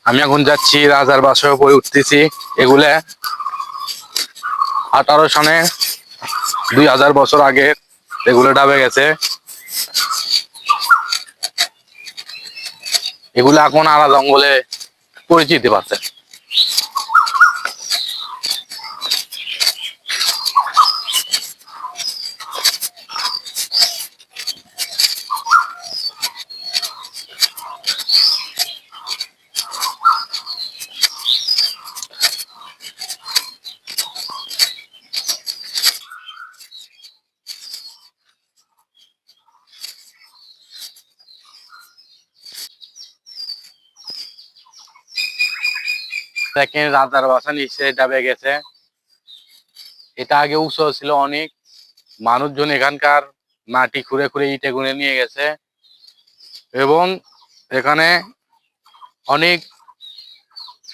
আমি এখন যাচ্ছি রাজার বাসায় উপরে উঠতেছি। এগুলা 18 সনে 2000 বছর আগে এগুলো ডাবে গেছে। এগুলো এখন আলা জঙ্গলে পরিচিতি পাচ্ছে। দেখেন রাজার বাসা নিচে ডাবে গেছে। এটা আগে উঁচু ছিল অনেক, মানুষজন এখানকার মাটি খুঁড়ে খুঁড়ে ইটে গুঁড়ে নিয়ে গেছে এবং এখানে অনেক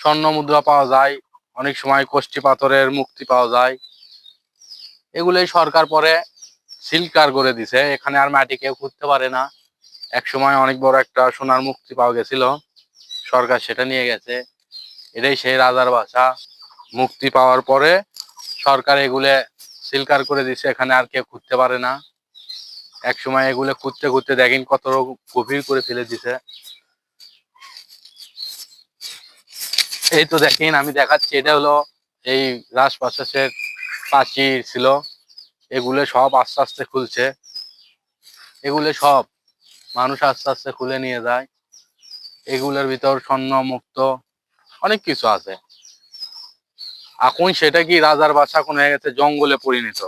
স্বর্ণ মুদ্রা পাওয়া যায়, অনেক সময় কষ্টি পাথরের মুক্তি পাওয়া যায়। এগুলোই সরকার পরে সিলকার করে দিছে, এখানে আর মাটি কেউ খুঁড়তে পারে না। এক সময় অনেক বড় একটা সোনার মুক্তি পাওয়া গেছিল, সরকার সেটা নিয়ে গেছে। এটাই সেই রাজার বাসা। মুক্তি পাওয়ার পরে সরকার এগুলো সিলকার করে দিছে, এখানে আর কেউ খুঁড়তে পারে না। এক সময় এগুলো খুঁড়তে খুঁড়তে দেখেন কত গভীর করে ফেলে দিছে। এই তো দেখেন আমি দেখাচ্ছি, এটা হলো এই রাজপ্রাসাদের প্রাচীর ছিল। এগুলো সব আস্তে আস্তে খুলছে, এগুলো সব মানুষ আস্তে আস্তে খুলে নিয়ে যায়। এগুলোর ভিতর স্বর্ণ মুক্ত অনেক কিছু আছে। এখন সেটা কি রাজার বাসা এখন হয়ে গেছে জঙ্গলে পরিণত।